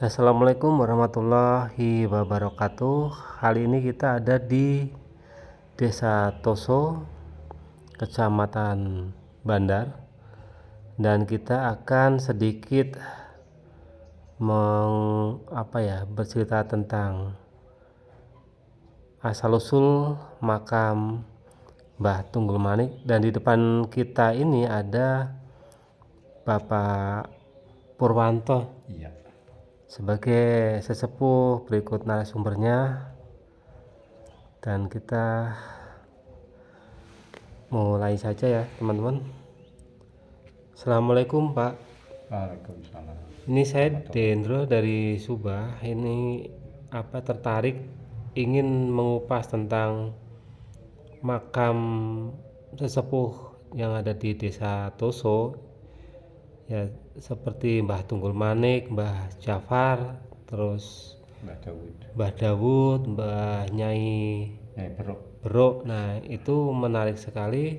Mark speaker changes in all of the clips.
Speaker 1: Assalamualaikum warahmatullahi wabarakatuh. Kali ini kita ada di Desa Toso, Kecamatan Bandar, dan kita akan sedikit bercerita tentang asal-usul makam Mbah Tunggul Manik. Dan di depan kita ini ada Bapak Purwanto.
Speaker 2: Iya.
Speaker 1: Sebagai sesepuh, berikut narasumbernya, dan kita mulai saja ya teman-teman. Assalamualaikum Pak.
Speaker 2: Waalaikumsalam.
Speaker 1: Ini saya Dendro dari Subah. Ini tertarik ingin mengupas tentang makam sesepuh yang ada di Desa Toso, ya, seperti Mbah Tunggul Manik, Mbah Jafar, terus Mbah Dawud, Mbah Nyai Beruk. Nah, itu menarik sekali.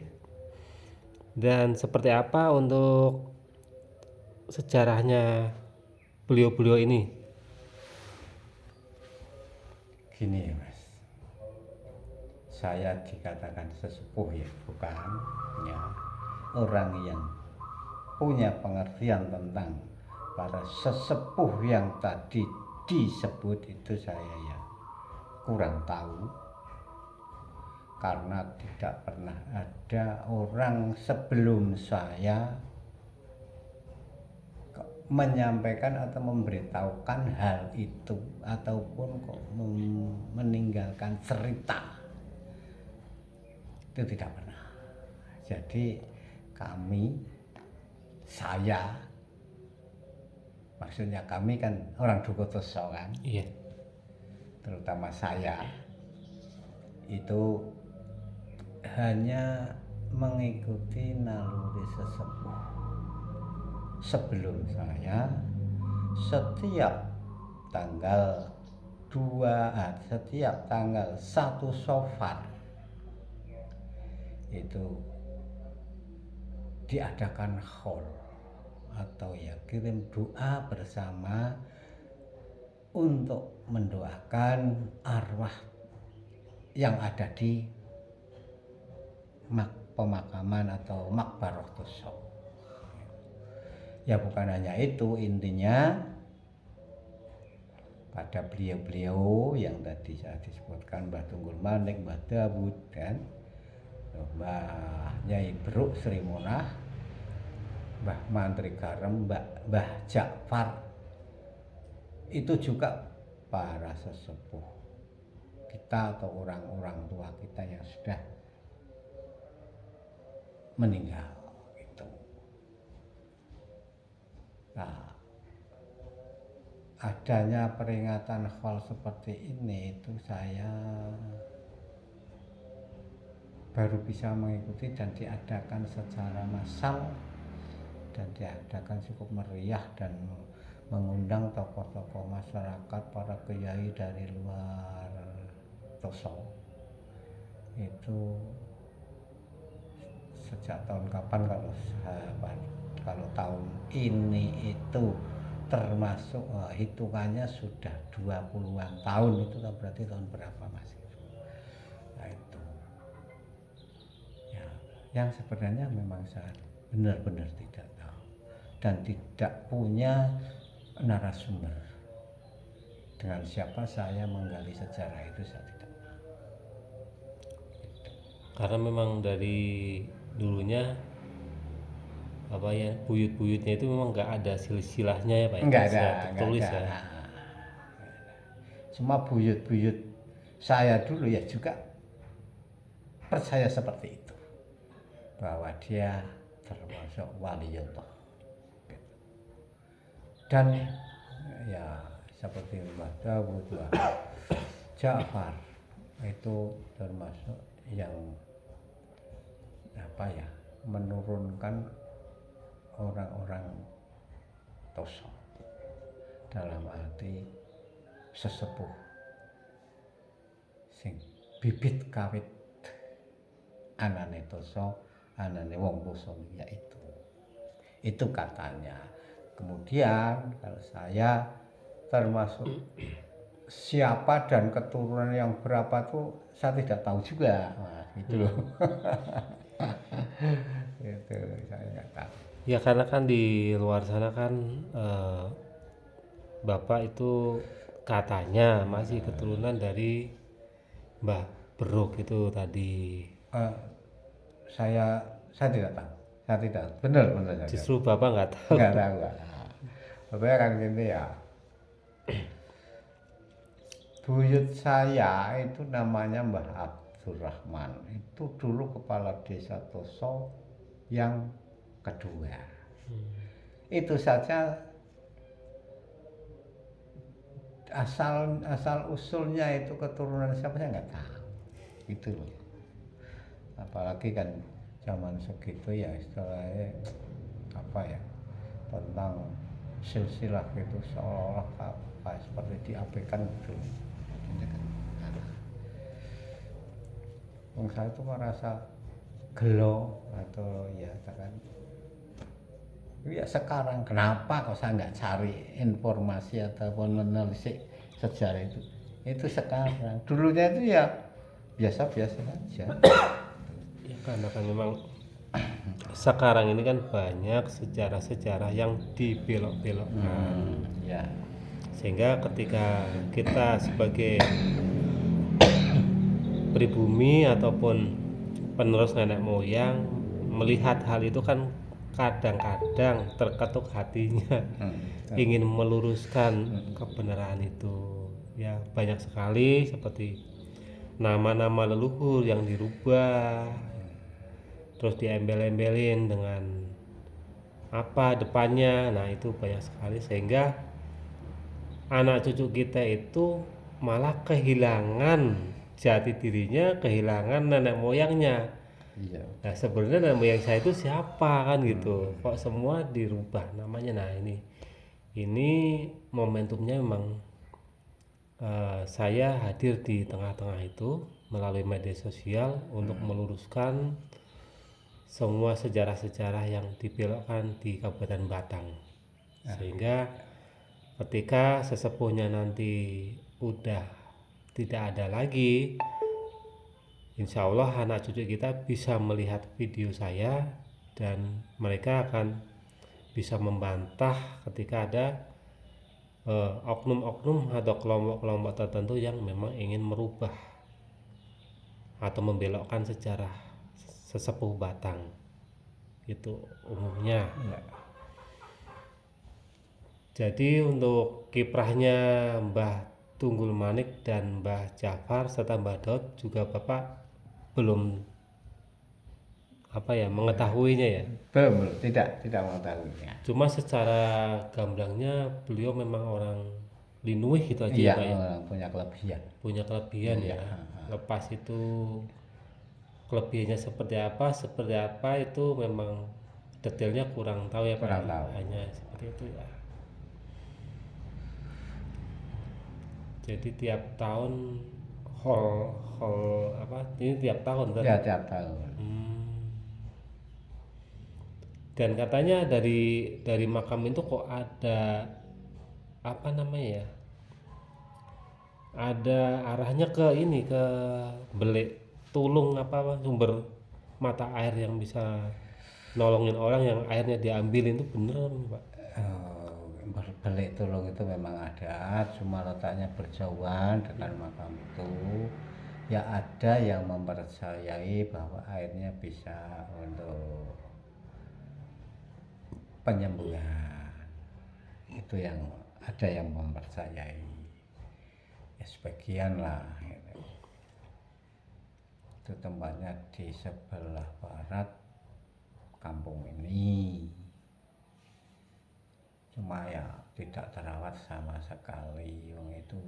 Speaker 1: Dan seperti apa untuk sejarahnya beliau-beliau ini?
Speaker 2: Gini Mas, saya dikatakan sesepuh ya, bukan ya, orang yang punya pengertian tentang para sesepuh yang tadi disebut itu saya ya kurang tahu, karena tidak pernah ada orang sebelum saya menyampaikan atau memberitahukan hal itu, ataupun kok meninggalkan cerita itu tidak pernah. Jadi maksudnya kami kan orang Dukuh Toso kan,
Speaker 1: Iya.
Speaker 2: terutama saya itu hanya mengikuti naluri sesepuh. Sebelum saya setiap tanggal 1 Safar itu diadakan khol atau ya kirim doa bersama untuk mendoakan arwah yang ada di pemakaman atau makbarah Toso. Ya bukan hanya itu, intinya pada beliau-beliau yang tadi saya disebutkan, Mbah Tunggul Manik, Mbah Dawud, dan Mbah Nyai Beruk Sri Monah, Mbah Mantri Garem, Mbah Jafar, itu juga para sesepuh kita atau orang-orang tua kita yang sudah meninggal. Nah, adanya peringatan khol seperti ini itu saya baru bisa mengikuti, dan diadakan secara massal dan diadakan cukup meriah, dan mengundang tokoh-tokoh masyarakat, para kiai dari luar Toso. Itu sejak tahun kapan kalau tahun ini itu termasuk hitungannya sudah 20-an tahun, itu berarti tahun berapa Mas? Nah itu ya, yang sebenarnya memang saya benar-benar tidak tahu dan tidak punya narasumber. Dengan siapa saya menggali sejarah itu saya tidak tahu.
Speaker 1: Karena memang dari dulunya buyut-buyutnya itu memang nggak ada silsilahnya ya Pak,
Speaker 2: Enggak
Speaker 1: secara
Speaker 2: ada.
Speaker 1: tertulis ya.
Speaker 2: Semua buyut-buyut saya dulu ya juga percaya seperti itu, bahwa dia termasuk waliullah. Dan ya seperti Mbah Dawud, Mbah Jafar itu termasuk yang menurunkan orang-orang Toso, dalam arti sesepuh sing bibit kawit anane Toso, anane wong Toso, yaitu itu katanya. Kemudian kalau saya termasuk siapa dan keturunan yang berapa tuh saya tidak tahu juga. Nah, gitu loh. Itu saya nggak tahu.
Speaker 1: Ya karena kan di luar sana kan Bapak itu katanya masih keturunan dari Mbah Beruk itu tadi.
Speaker 2: Eh, saya tidak tahu. Saya tidak tahu. Benar saja.
Speaker 1: Justru Bapak nggak tahu.
Speaker 2: Nggak tahu. Pokoknya kan gini ya. Buyut saya itu namanya Mbah Abdurrahman. Itu dulu kepala desa Toso yang kedua. Itu saja asal usulnya itu keturunan siapa saya nggak tahu. Itu loh. Apalagi kan zaman segitu ya istilahnya apa ya, tentang silsilah gitu seolah-olah apa seperti diabaikan gitu. Ini kan saya itu merasa gelo atau ya kan ya sekarang kenapa kok saya nggak cari informasi ataupun menelisik sejarah itu sekarang, dulunya itu ya biasa-biasa aja.
Speaker 1: Ya karena kan memang sekarang ini kan banyak sejarah-sejarah yang dibelok-belokkan.
Speaker 2: Ya
Speaker 1: Sehingga ketika kita sebagai pribumi ataupun penerus nenek moyang melihat hal itu kan kadang-kadang terketuk hatinya ingin meluruskan kebenaran itu. Ya banyak sekali seperti nama-nama leluhur yang dirubah, terus diembel-embelin dengan apa depannya. Nah itu banyak sekali sehingga anak cucu kita itu malah kehilangan jati dirinya, kehilangan nenek moyangnya.
Speaker 2: iya
Speaker 1: Nah sebenarnya nenek moyang saya itu siapa kan gitu, kok semua dirubah namanya. Nah ini momentumnya memang saya hadir di tengah-tengah itu melalui media sosial untuk meluruskan semua sejarah-sejarah yang dibelokkan di Kabupaten Batang, sehingga ketika sesepuhnya nanti udah tidak ada lagi, insya Allah anak cucu kita bisa melihat video saya dan mereka akan bisa membantah ketika ada oknum-oknum atau kelompok-kelompok tertentu yang memang ingin merubah atau membelokkan sejarah sesepuh Batang itu umumnya.
Speaker 2: ya.
Speaker 1: Jadi untuk kiprahnya Mbah Tunggul Manik dan Mbah Jafar serta Mbah Daud juga Bapak belum mengetahuinya ya.
Speaker 2: Belum, tidak mengetahuinya.
Speaker 1: Cuma secara gamblangnya beliau memang orang Linuih gitu aja
Speaker 2: Iya,
Speaker 1: ya Pak ya.
Speaker 2: punya kelebihan.
Speaker 1: Punya kelebihan
Speaker 2: Iya.
Speaker 1: ya. Lepas itu kelebihannya seperti apa itu memang detailnya kurang tahu ya Pak.
Speaker 2: Kurang tahu.
Speaker 1: Hanya seperti itu ya. Jadi tiap tahun ini tiap tahun kan?
Speaker 2: Ya tiap tahun.
Speaker 1: Dan katanya dari makam itu kok ada apa namanya ya? Ada arahnya ke ini, ke belik tulung sumber mata air yang bisa nolongin orang yang airnya diambilin itu bener Pak?
Speaker 2: Belik tulung itu memang ada, cuma letaknya berjauhan dengan makam itu. Ya ada yang mempercayai bahwa airnya bisa untuk penyembuhan. Itu yang ada yang mempercayai. Ya sebagian lah. Gitu. Itu tempatnya di sebelah barat kampung ini. Cuma ya tidak terawat sama sekali. Itu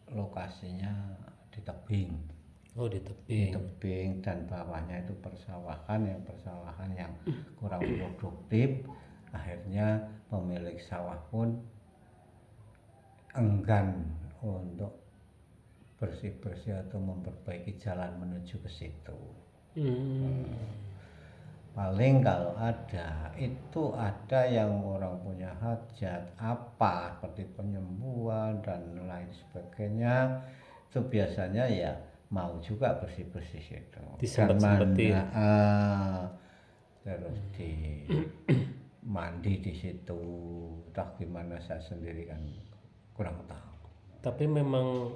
Speaker 2: lokasinya di tebing.
Speaker 1: Oh di
Speaker 2: Di
Speaker 1: tebing.
Speaker 2: tebing dan bawahnya itu persawahan yang kurang produktif. Akhirnya pemilik sawah pun enggan untuk bersih-bersih atau memperbaiki jalan menuju ke situ. paling kalau ada itu ada yang orang punya hajat apa seperti penyembuhan dan lain sebagainya, itu biasanya ya mau juga bersih-bersih itu dan
Speaker 1: Disempet-sempetin.
Speaker 2: terus di mandi di situ, entah gimana saya sendiri kan kurang tahu.
Speaker 1: Tapi memang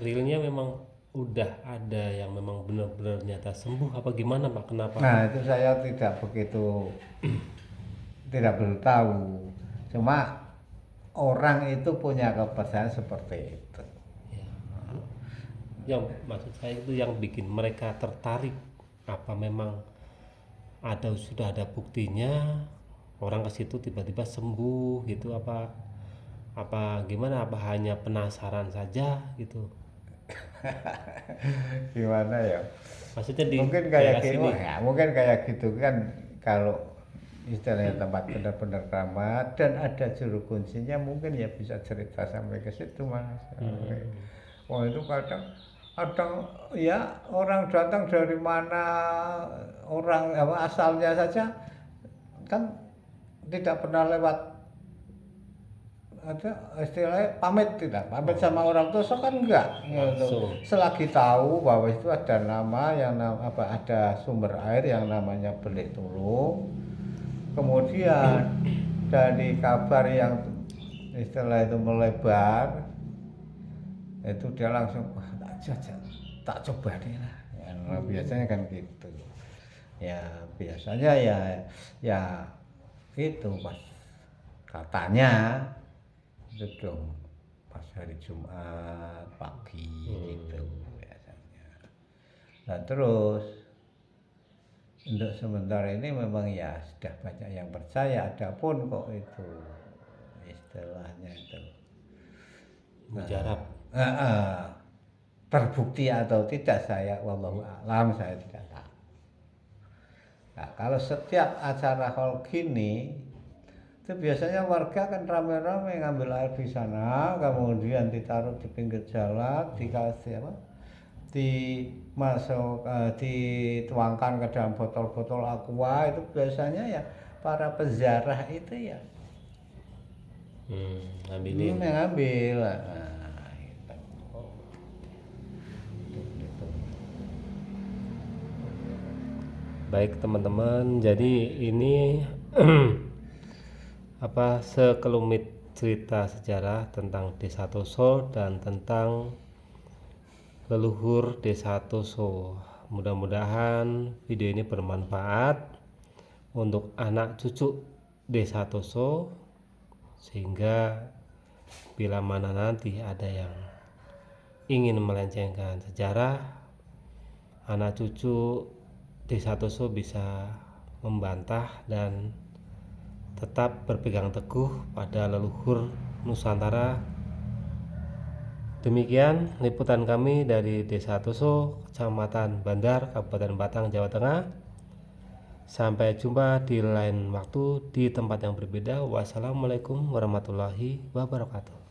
Speaker 1: realnya memang udah ada yang memang benar-benar nyata sembuh apa gimana Pak? Kenapa?
Speaker 2: Nah itu saya tidak begitu tidak begitu tahu, cuma orang itu punya kepercayaan seperti itu.
Speaker 1: Ya. Yang maksud saya itu yang bikin mereka tertarik apa memang sudah ada buktinya orang ke situ tiba-tiba sembuh gitu apa gimana, apa hanya penasaran saja gitu?
Speaker 2: Gimana ya,
Speaker 1: Maksudnya di
Speaker 2: mungkin
Speaker 1: daerah
Speaker 2: kayak gitu
Speaker 1: sini.
Speaker 2: ya, mungkin kayak gitu kan, kalau istilahnya tempat benar-benar keramat dan ada juru kuncinya, mungkin ya bisa cerita sampai ke situ mas. Oh itu kadang kadang ya orang datang dari mana, orang apa asalnya saja kan tidak pernah lewat, ada istilahnya pamit, tidak pamit sama orang tua, so kan enggak gitu.
Speaker 1: Langsung.
Speaker 2: Selagi tahu bahwa itu ada nama yang ada sumber air yang namanya Belik Tulung, kemudian dari kabar yang istilah itu melebar, itu dia langsung wah tak coba deh lah ya, biasanya kan gitu ya. Biasanya ya itu pas katanya itu dong pas hari Jumat pagi gitu biasanya. Nah terus untuk sementara ini memang ya sudah banyak yang percaya, adapun kok itu istilahnya itu
Speaker 1: Mujarab.
Speaker 2: terbukti atau tidak saya wallahu alam, saya tidak tahu. Nah, kalau setiap acara hal gini itu biasanya warga kan rame-rame ngambil air di sana, kemudian ditaruh di pinggir jalan, dikasih apa, dituangkan ke dalam botol-botol aqua. Itu biasanya ya para peziarah itu ya
Speaker 1: Ngambilin.
Speaker 2: mengambil. Gitu. Gitu.
Speaker 1: Baik teman-teman, jadi ini sekelumit cerita sejarah tentang Desa Toso dan tentang leluhur Desa Toso. Mudah-mudahan video ini bermanfaat untuk anak cucu Desa Toso, sehingga bila mana nanti ada yang ingin melencengkan sejarah, anak cucu Desa Toso bisa membantah dan tetap berpegang teguh pada leluhur Nusantara. Demikian liputan kami dari Desa Toso, Kecamatan Bandar, Kabupaten Batang, Jawa Tengah. Sampai jumpa di lain waktu di tempat yang berbeda. Wassalamualaikum warahmatullahi wabarakatuh.